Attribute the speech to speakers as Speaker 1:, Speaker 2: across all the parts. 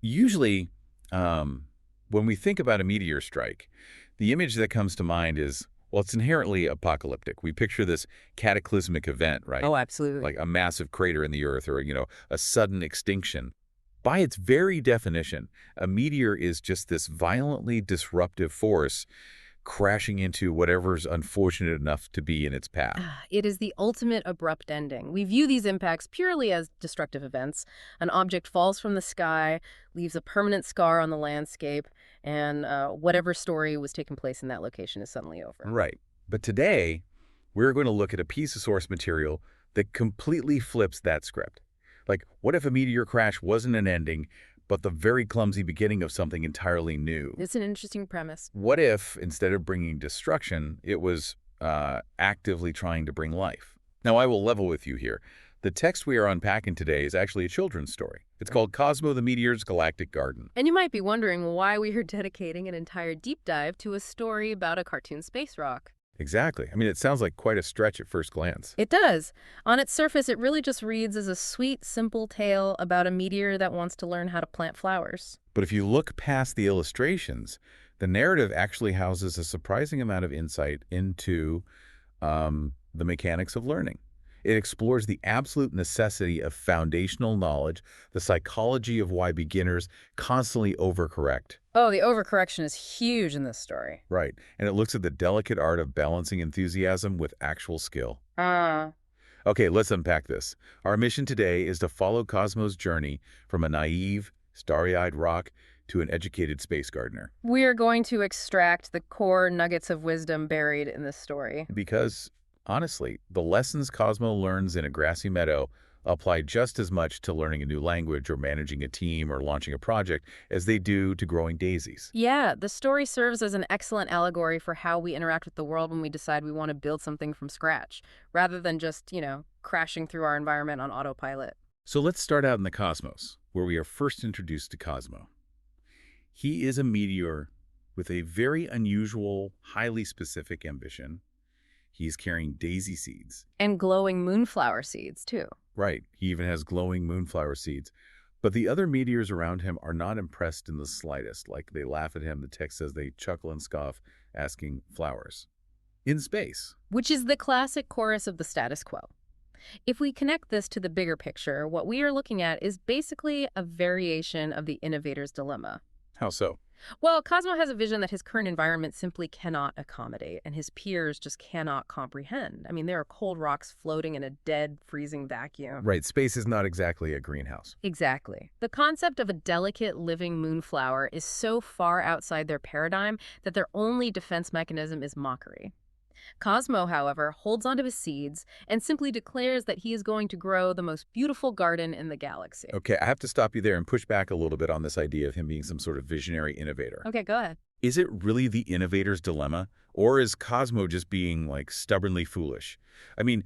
Speaker 1: Usually, when we think about a meteor strike, the image that comes to mind is, well, it's inherently apocalyptic. We picture this cataclysmic event, right?
Speaker 2: Oh, absolutely.
Speaker 1: Like a massive crater in the earth or, a sudden extinction. By its very definition, a meteor is just this violently disruptive force crashing into whatever's unfortunate enough to be in its path.
Speaker 2: It is the ultimate abrupt ending. We view these impacts purely as destructive events. An object falls from the sky, leaves a permanent scar on the landscape, and whatever story was taking place in that location is suddenly over.
Speaker 1: Right. But today, we're going to look at a piece of source material that completely flips that script. Like, what if a meteor crash wasn't an ending, but the very clumsy beginning of something entirely new?
Speaker 2: It's an interesting premise.
Speaker 1: What if, instead of bringing destruction, it was actively trying to bring life? Now, I will level with you here. The text we are unpacking today is actually a children's story. It's called Cosmo the Meteor's Galactic Garden.
Speaker 2: And you might be wondering why we are dedicating an entire deep dive to a story about a cartoon space rock.
Speaker 1: Exactly. I mean, it sounds like quite a stretch at first glance.
Speaker 2: It does. On its surface, it really just reads as a sweet, simple tale about a meteor that wants to learn how to plant flowers.
Speaker 1: But if you look past the illustrations, the narrative actually houses a surprising amount of insight into the mechanics of learning. It explores the absolute necessity of foundational knowledge, the psychology of why beginners constantly overcorrect.
Speaker 2: Oh, the overcorrection is huge in this story.
Speaker 1: Right. And it looks at the delicate art of balancing enthusiasm with actual skill.
Speaker 2: Ah.
Speaker 1: Okay, let's unpack this. Our mission today is to follow Cosmo's journey from a naive, starry-eyed rock to an educated space gardener.
Speaker 2: We are going to extract the core nuggets of wisdom buried in this story.
Speaker 1: Because, honestly, the lessons Cosmo learns in a grassy meadow apply just as much to learning a new language or managing a team or launching a project as they do to growing daisies.
Speaker 2: Yeah, the story serves as an excellent allegory for how we interact with the world when we decide we want to build something from scratch, rather than just, crashing through our environment on autopilot.
Speaker 1: So let's start out in the cosmos, where we are first introduced to Cosmo. He is a meteor with a very unusual, highly specific ambition. He's carrying daisy seeds.
Speaker 2: And glowing moonflower seeds, too.
Speaker 1: Right, he even has glowing moonflower seeds. But the other meteors around him are not impressed in the slightest. Like, they laugh at him. The text says they chuckle and scoff, asking flowers. In space.
Speaker 2: Which is the classic chorus of the status quo. If we connect this to the bigger picture, what we are looking at is basically a variation of the innovator's dilemma.
Speaker 1: How so?
Speaker 2: Well, Cosmo has a vision that his current environment simply cannot accommodate, and his peers just cannot comprehend. I mean, there are cold rocks floating in a dead, freezing vacuum.
Speaker 1: Right, space is not exactly a greenhouse.
Speaker 2: Exactly. The concept of a delicate, living moonflower is so far outside their paradigm that their only defense mechanism is mockery. Cosmo, however, holds onto his seeds and simply declares that he is going to grow the most beautiful garden in the galaxy.
Speaker 1: Okay, I have to stop you there and push back a little bit on this idea of him being some sort of visionary innovator.
Speaker 2: Okay, go ahead.
Speaker 1: Is it really the innovator's dilemma, or is Cosmo just being, stubbornly foolish? I mean,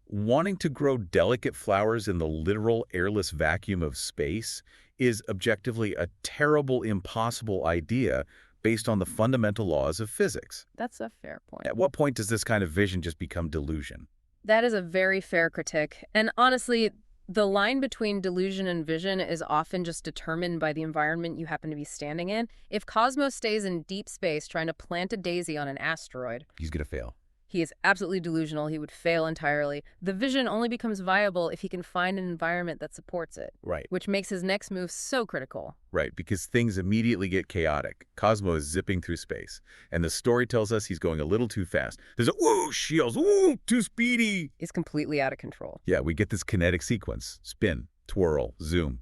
Speaker 1: wanting to grow delicate flowers in the literal airless vacuum of space is objectively a terrible, impossible idea based on the fundamental laws of physics.
Speaker 2: That's a fair point.
Speaker 1: At what point does this kind of vision just become delusion?
Speaker 2: That is a very fair critique. And honestly, the line between delusion and vision is often just determined by the environment you happen to be standing in. If Cosmo stays in deep space trying to plant a daisy on an asteroid,
Speaker 1: He's going to fail.
Speaker 2: he is absolutely delusional. He would fail entirely. The vision only becomes viable if he can find an environment that supports it,
Speaker 1: Right,
Speaker 2: which makes his next move so critical.
Speaker 1: right, because things immediately get chaotic. Cosmo is zipping through space, and the story tells us he's going a little too fast. There's a whoosh, he yells, "Ooh, too speedy!"
Speaker 2: Is completely out of control.
Speaker 1: Yeah, we get this kinetic sequence, spin, twirl, zoom.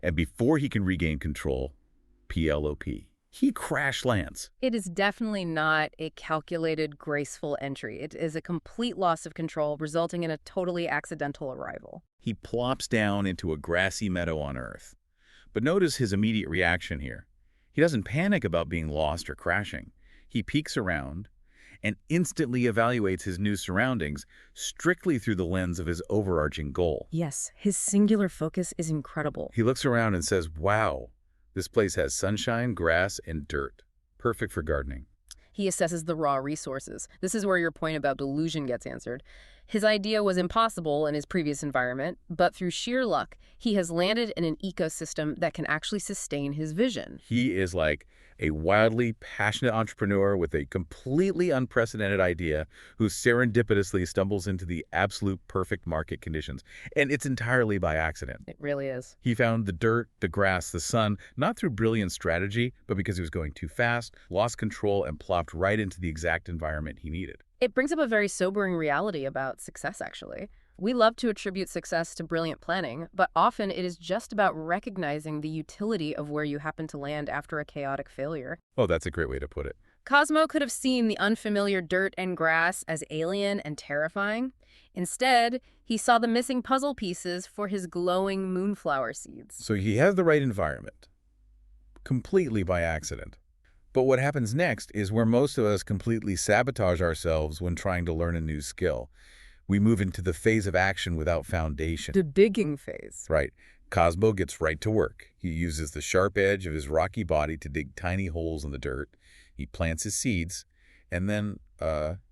Speaker 1: And before he can regain control, PLOP, he crash lands.
Speaker 2: It is definitely not a calculated, graceful entry. It is a complete loss of control, resulting in a totally accidental arrival.
Speaker 1: He plops down into a grassy meadow on Earth. But notice his immediate reaction here. He doesn't panic about being lost or crashing. He peeks around and instantly evaluates his new surroundings strictly through the lens of his overarching goal.
Speaker 2: Yes, his singular focus is incredible.
Speaker 1: He looks around and says, "Wow, this place has sunshine, grass, and dirt. Perfect for gardening."
Speaker 2: He assesses the raw resources. This is where your point about delusion gets answered. His idea was impossible in his previous environment, but through sheer luck, he has landed in an ecosystem that can actually sustain his vision.
Speaker 1: He is like a wildly passionate entrepreneur with a completely unprecedented idea who serendipitously stumbles into the absolute perfect market conditions. And it's entirely by accident.
Speaker 2: It really is.
Speaker 1: He found the dirt, the grass, the sun, not through brilliant strategy, but because he was going too fast, lost control, and plopped right into the exact environment he needed.
Speaker 2: It brings up a very sobering reality about success, actually. We love to attribute success to brilliant planning, but often it is just about recognizing the utility of where you happen to land after a chaotic failure.
Speaker 1: Oh, that's a great way to put it.
Speaker 2: Cosmo could have seen the unfamiliar dirt and grass as alien and terrifying. Instead, he saw the missing puzzle pieces for his glowing moonflower seeds.
Speaker 1: So he has the right environment, completely by accident. But what happens next is where most of us completely sabotage ourselves when trying to learn a new skill. We move into the phase of action without foundation.
Speaker 2: The digging phase.
Speaker 1: Right. Cosmo gets right to work. He uses the sharp edge of his rocky body to dig tiny holes in the dirt. He plants his seeds, and then,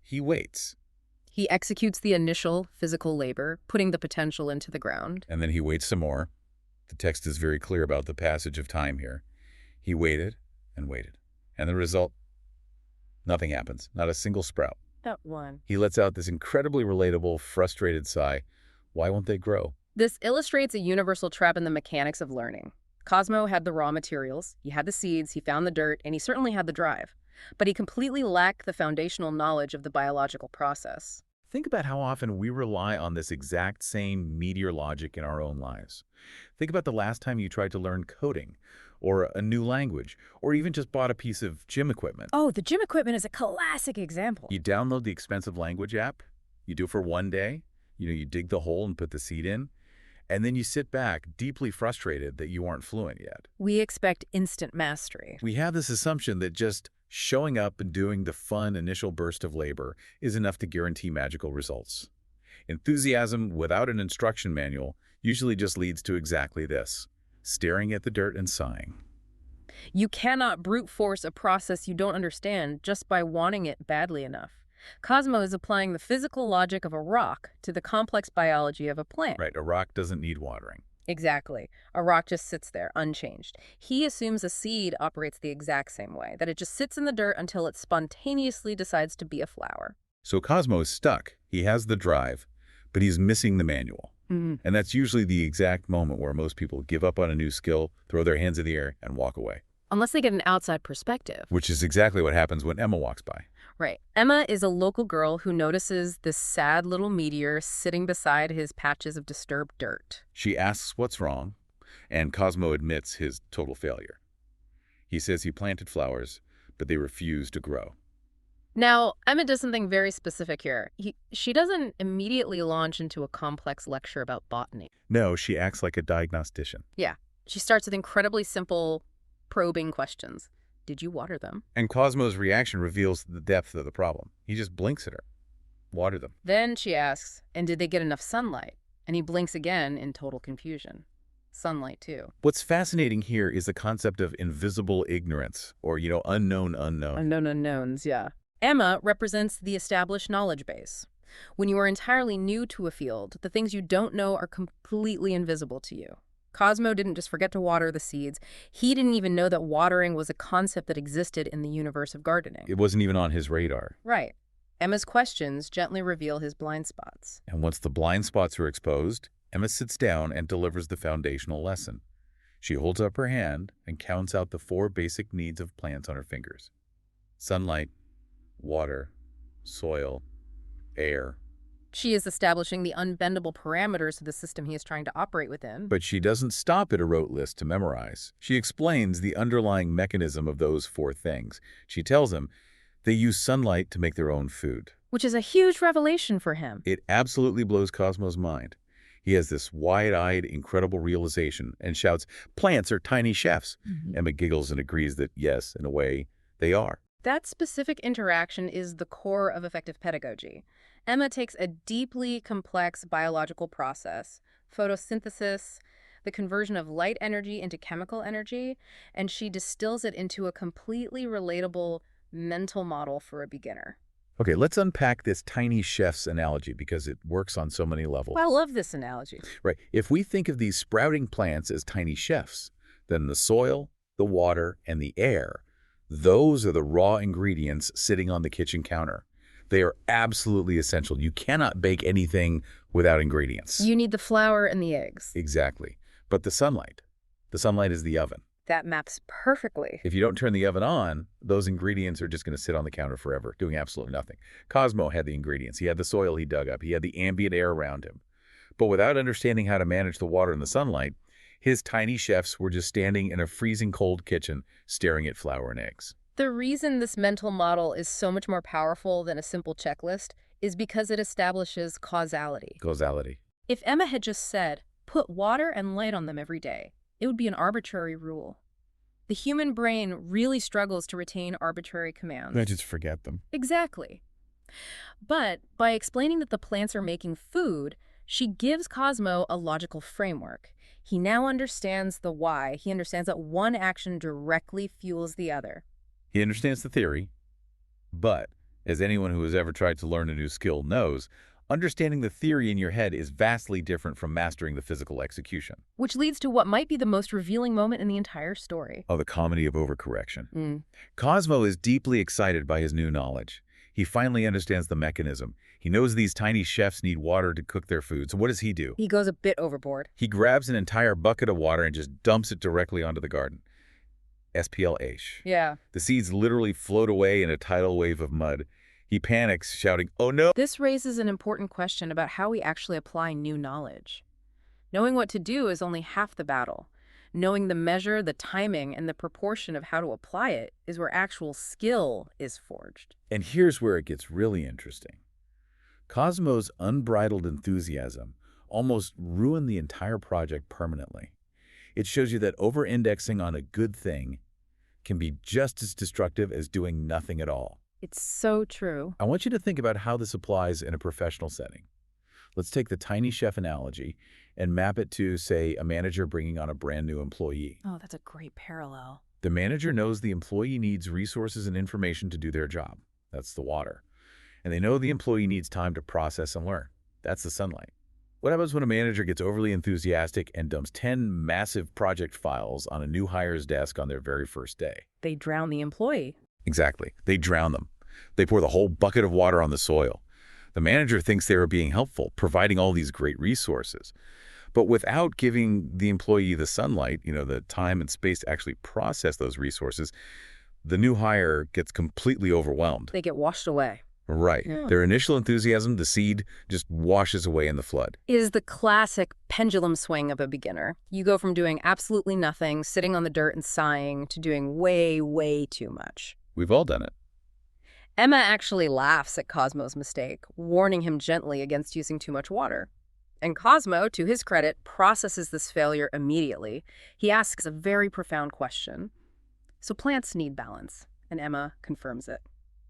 Speaker 1: he waits.
Speaker 2: He executes the initial physical labor, putting the potential into the ground.
Speaker 1: And then he waits some more. The text is very clear about the passage of time here. He waited and waited. And the result? Nothing happens. Not a single sprout.
Speaker 2: That one.
Speaker 1: He lets out this incredibly relatable, frustrated sigh. Why won't they grow?
Speaker 2: This illustrates a universal trap in the mechanics of learning. Cosmo had the raw materials, he had the seeds, he found the dirt, and he certainly had the drive. But he completely lacked the foundational knowledge of the biological process.
Speaker 1: Think about how often we rely on this exact same meteor logic in our own lives. Think about the last time you tried to learn coding, or a new language, or even just bought a piece of gym equipment.
Speaker 2: Oh, the gym equipment is a classic example.
Speaker 1: You download the expensive language app, you do it for one day, you dig the hole and put the seed in, and then you sit back deeply frustrated that you aren't fluent yet.
Speaker 2: We expect instant mastery.
Speaker 1: We have this assumption that just showing up and doing the fun initial burst of labor is enough to guarantee magical results. Enthusiasm without an instruction manual usually just leads to exactly this: staring at the dirt and sighing.
Speaker 2: You cannot brute force a process you don't understand just by wanting it badly enough. Cosmo is applying the physical logic of a rock to the complex biology of a plant.
Speaker 1: Right, a rock doesn't need watering.
Speaker 2: Exactly. A rock just sits there, unchanged. He assumes a seed operates the exact same way, that it just sits in the dirt until it spontaneously decides to be a flower.
Speaker 1: So Cosmo is stuck. He has the drive, but he's missing the manual. And that's usually the exact moment where most people give up on a new skill, throw their hands in the air, and walk away.
Speaker 2: Unless they get an outside perspective.
Speaker 1: Which is exactly what happens when Emma walks by.
Speaker 2: Right. Emma is a local girl who notices this sad little meteor sitting beside his patches of disturbed dirt.
Speaker 1: She asks what's wrong, and Cosmo admits his total failure. He says he planted flowers, but they refuse to grow.
Speaker 2: Now, Emma does something very specific here. She doesn't immediately launch into a complex lecture about botany.
Speaker 1: No, she acts like a diagnostician.
Speaker 2: Yeah. She starts with incredibly simple, probing questions. Did you water them?
Speaker 1: And Cosmo's reaction reveals the depth of the problem. He just blinks at her. Water them.
Speaker 2: Then she asks, and did they get enough sunlight? And he blinks again in total confusion. Sunlight, too.
Speaker 1: What's fascinating here is the concept of invisible ignorance, or, unknown unknown.
Speaker 2: Unknown unknowns, yeah. Emma represents the established knowledge base. When you are entirely new to a field, the things you don't know are completely invisible to you. Cosmo didn't just forget to water the seeds. He didn't even know that watering was a concept that existed in the universe of gardening.
Speaker 1: It wasn't even on his radar.
Speaker 2: Right. Emma's questions gently reveal his blind spots.
Speaker 1: And once the blind spots are exposed, Emma sits down and delivers the foundational lesson. She holds up her hand and counts out the 4 basic needs of plants on her fingers: sunlight, water, soil, air.
Speaker 2: She is establishing the unbendable parameters of the system he is trying to operate within.
Speaker 1: But she doesn't stop at a rote list to memorize. She explains the underlying mechanism of those 4 things. She tells him they use sunlight to make their own food.
Speaker 2: Which is a huge revelation for him.
Speaker 1: It absolutely blows Cosmo's mind. He has this wide-eyed, incredible realization and shouts, "Plants are tiny chefs." Emma giggles and agrees that, yes, in a way, they are.
Speaker 2: That specific interaction is the core of effective pedagogy. Emma takes a deeply complex biological process, photosynthesis, the conversion of light energy into chemical energy, and she distills it into a completely relatable mental model for a beginner.
Speaker 1: Okay, let's unpack this tiny chef's analogy because it works on so many levels.
Speaker 2: I love this analogy.
Speaker 1: Right. If we think of these sprouting plants as tiny chefs, then the soil, the water, and the air, those are the raw ingredients sitting on the kitchen counter. They are absolutely essential. You cannot bake anything without ingredients.
Speaker 2: You need the flour and the eggs.
Speaker 1: Exactly. But the sunlight is the oven.
Speaker 2: That maps perfectly.
Speaker 1: If you don't turn the oven on, those ingredients are just going to sit on the counter forever, doing absolutely nothing. Cosmo had the ingredients. He had the soil he dug up. He had the ambient air around him. But without understanding how to manage the water and the sunlight, his tiny chefs were just standing in a freezing cold kitchen, staring at flour and eggs.
Speaker 2: The reason this mental model is so much more powerful than a simple checklist is because it establishes causality.
Speaker 1: Causality.
Speaker 2: If Emma had just said, put water and light on them every day, it would be an arbitrary rule. The human brain really struggles to retain arbitrary commands.
Speaker 1: I just forget them.
Speaker 2: Exactly. But by explaining that the plants are making food, she gives Cosmo a logical framework. He now understands the why. He understands that one action directly fuels the other.
Speaker 1: He understands the theory, but as anyone who has ever tried to learn a new skill knows, understanding the theory in your head is vastly different from mastering the physical execution.
Speaker 2: Which leads to what might be the most revealing moment in the entire story.
Speaker 1: Oh, the comedy of overcorrection. Cosmo is deeply excited by his new knowledge. He finally understands the mechanism. He knows these tiny chefs need water to cook their food, so what does he do?
Speaker 2: He goes a bit overboard.
Speaker 1: He grabs an entire bucket of water and just dumps it directly onto the garden. SPLH.
Speaker 2: Yeah.
Speaker 1: The seeds literally float away in a tidal wave of mud. He panics, shouting, "Oh no!"
Speaker 2: This raises an important question about how we actually apply new knowledge. Knowing what to do is only half the battle. Knowing the measure, the timing, and the proportion of how to apply it is where actual skill is forged.
Speaker 1: And here's where it gets really interesting. Cosmo's unbridled enthusiasm almost ruined the entire project permanently. It shows you that over-indexing on a good thing can be just as destructive as doing nothing at all.
Speaker 2: It's so true.
Speaker 1: I want you to think about how this applies in a professional setting. Let's take the tiny chef analogy and map it to, say, a manager bringing on a brand new employee.
Speaker 2: Oh, that's a great parallel.
Speaker 1: The manager knows the employee needs resources and information to do their job. That's the water. And they know the employee needs time to process and learn. That's the sunlight. What happens when a manager gets overly enthusiastic and dumps 10 massive project files on a new hire's desk on their very first day?
Speaker 2: They drown the employee.
Speaker 1: Exactly. They drown them. They pour the whole bucket of water on the soil. The manager thinks they are being helpful, providing all these great resources. But without giving the employee the sunlight, the time and space to actually process those resources, the new hire gets completely overwhelmed.
Speaker 2: They get washed away.
Speaker 1: Right.
Speaker 2: Yeah.
Speaker 1: Their initial enthusiasm, the seed, just washes away in the flood.
Speaker 2: It is the classic pendulum swing of a beginner. You go from doing absolutely nothing, sitting on the dirt and sighing, to doing way, way too much.
Speaker 1: We've all done it.
Speaker 2: Emma actually laughs at Cosmo's mistake, warning him gently against using too much water. And Cosmo, to his credit, processes this failure immediately. He asks a very profound question. So plants need balance, and Emma confirms it.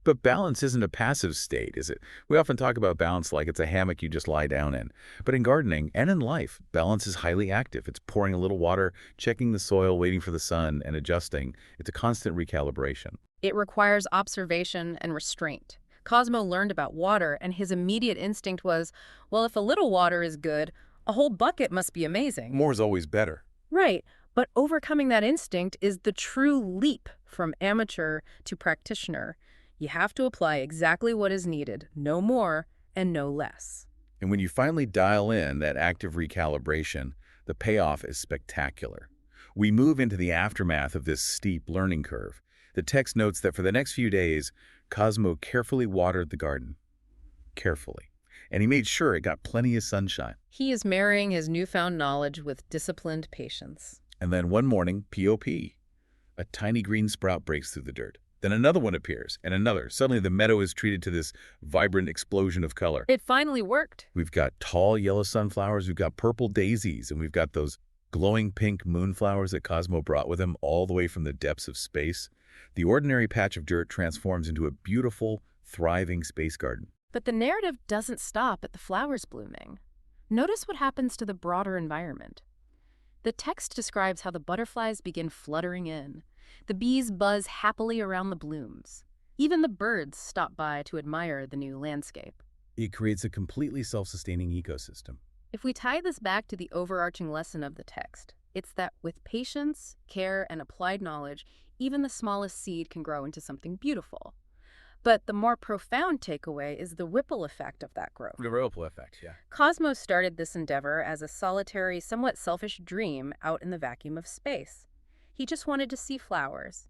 Speaker 1: But balance isn't a passive state, is it? We often talk about balance like it's a hammock you just lie down in. But in gardening and in life, balance is highly active. It's pouring a little water, checking the soil, waiting for the sun, and adjusting. It's a constant recalibration.
Speaker 2: It requires observation and restraint. Cosmo learned about water, and his immediate instinct was, well, if a little water is good, a whole bucket must be amazing.
Speaker 1: More is always better.
Speaker 2: Right, but overcoming that instinct is the true leap from amateur to practitioner. You have to apply exactly what is needed, no more and no less.
Speaker 1: And when you finally dial in that active recalibration, the payoff is spectacular. We move into the aftermath of this steep learning curve. The text notes that for the next few days, Cosmo carefully watered the garden. Carefully. And he made sure it got plenty of sunshine.
Speaker 2: He is marrying his newfound knowledge with disciplined patience.
Speaker 1: And then one morning, POP, a tiny green sprout breaks through the dirt. Then another one appears, and another. Suddenly the meadow is treated to this vibrant explosion of color.
Speaker 2: It finally worked.
Speaker 1: We've got tall yellow sunflowers, we've got purple daisies, and we've got those glowing pink moonflowers that Cosmo brought with him all the way from the depths of space. The ordinary patch of dirt transforms into a beautiful, thriving space garden.
Speaker 2: But the narrative doesn't stop at the flowers blooming. Notice what happens to the broader environment. The text describes how the butterflies begin fluttering in. The bees buzz happily around the blooms. Even the birds stop by to admire the new landscape.
Speaker 1: It creates a completely self-sustaining ecosystem.
Speaker 2: If we tie this back to the overarching lesson of the text, it's that with patience, care, and applied knowledge, even the smallest seed can grow into something beautiful. But the more profound takeaway is the ripple effect of that growth.
Speaker 1: The ripple effect, yeah.
Speaker 2: Cosmo started this endeavor as a solitary, somewhat selfish dream out in the vacuum of space. He just wanted to see flowers.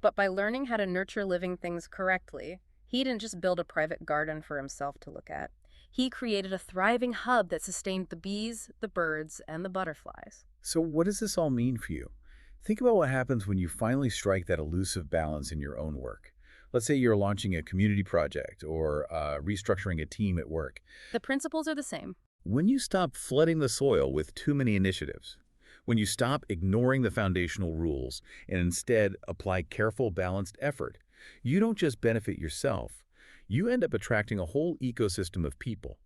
Speaker 2: But by learning how to nurture living things correctly, he didn't just build a private garden for himself to look at. He created a thriving hub that sustained the bees, the birds, and the butterflies.
Speaker 1: So what does this all mean for you? Think about what happens when you finally strike that elusive balance in your own work. Let's say you're launching a community project or restructuring a team at work.
Speaker 2: The principles are the same.
Speaker 1: When you stop flooding the soil with too many initiatives, when you stop ignoring the foundational rules and instead apply careful, balanced effort, you don't just benefit yourself, you end up attracting a whole ecosystem of people.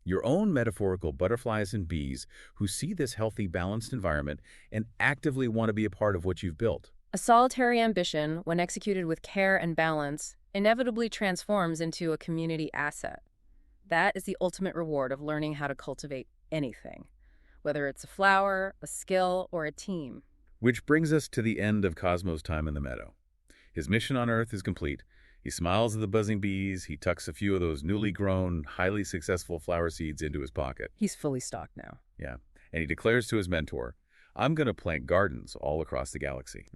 Speaker 1: Your own metaphorical butterflies and bees who see this healthy, balanced environment and actively want to be a part of what you've built.
Speaker 2: A solitary ambition, when executed with care and balance, inevitably transforms into a community asset. That is the ultimate reward of learning how to cultivate anything, whether it's a flower, a skill, or a team.
Speaker 1: Which brings us to the end of Cosmo's time in the meadow. His mission on Earth is complete. He smiles at the buzzing bees, he tucks a few of those newly grown, highly successful flower seeds into his pocket.
Speaker 2: He's fully stocked now.
Speaker 1: Yeah. And he declares to his mentor, I'm going to plant gardens all across the galaxy.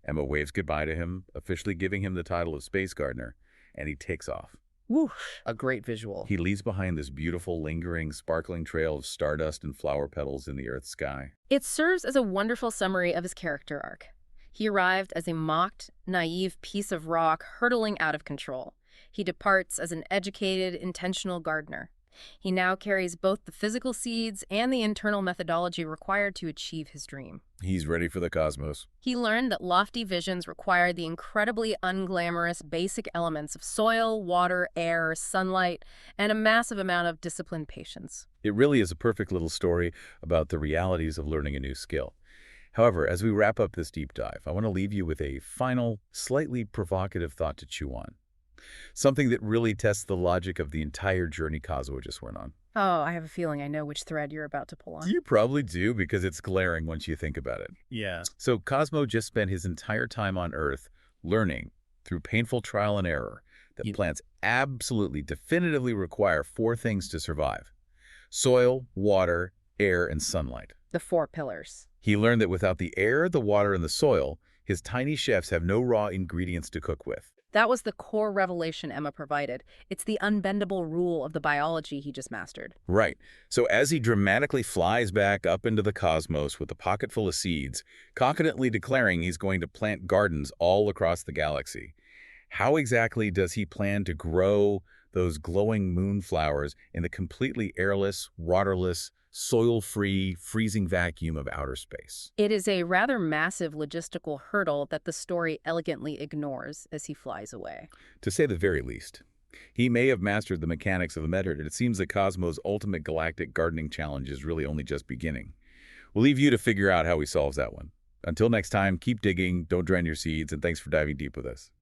Speaker 1: Emma waves goodbye to him, officially giving him the title of Space Gardener, and he takes off.
Speaker 2: Woof, a great visual.
Speaker 1: He leaves behind this beautiful, lingering, sparkling trail of stardust and flower petals in the Earth's sky.
Speaker 2: It serves as a wonderful summary of his character arc. He arrived as a mocked, naive piece of rock hurtling out of control. He departs as an educated, intentional gardener. He now carries both the physical seeds and the internal methodology required to achieve his dream.
Speaker 1: He's ready for the cosmos.
Speaker 2: He learned that lofty visions require the incredibly unglamorous basic elements of soil, water, air, sunlight, and a massive amount of disciplined patience.
Speaker 1: It really is a perfect little story about the realities of learning a new skill. However, as we wrap up this deep dive, I want to leave you with a final, slightly provocative thought to chew on. Something that really tests the logic of the entire journey Cosmo just went on.
Speaker 2: Oh, I have a feeling I know which thread you're about to pull on.
Speaker 1: You probably do because it's glaring once you think about it.
Speaker 3: Yeah.
Speaker 1: So Cosmo just spent his entire time on Earth learning through painful trial and error that plants absolutely definitively require four things to survive: soil, water, air, and sunlight.
Speaker 2: The four pillars.
Speaker 1: He learned that without the air, the water, and the soil, his tiny chefs have no raw ingredients to cook with.
Speaker 2: That was the core revelation Emma provided. It's the unbendable rule of the biology he just mastered.
Speaker 1: Right. So as he dramatically flies back up into the cosmos with a pocket full of seeds, confidently declaring he's going to plant gardens all across the galaxy, how exactly does he plan to grow those glowing moonflowers in the completely airless, waterless, soil-free, freezing vacuum of outer space?
Speaker 2: It is a rather massive logistical hurdle that the story elegantly ignores as he flies away.
Speaker 1: To say the very least. He may have mastered the mechanics of the method, and it seems that Cosmo's ultimate galactic gardening challenge is really only just beginning. We'll leave you to figure out how he solves that one. Until next time, keep digging, don't drown your seeds, and thanks for diving deep with us.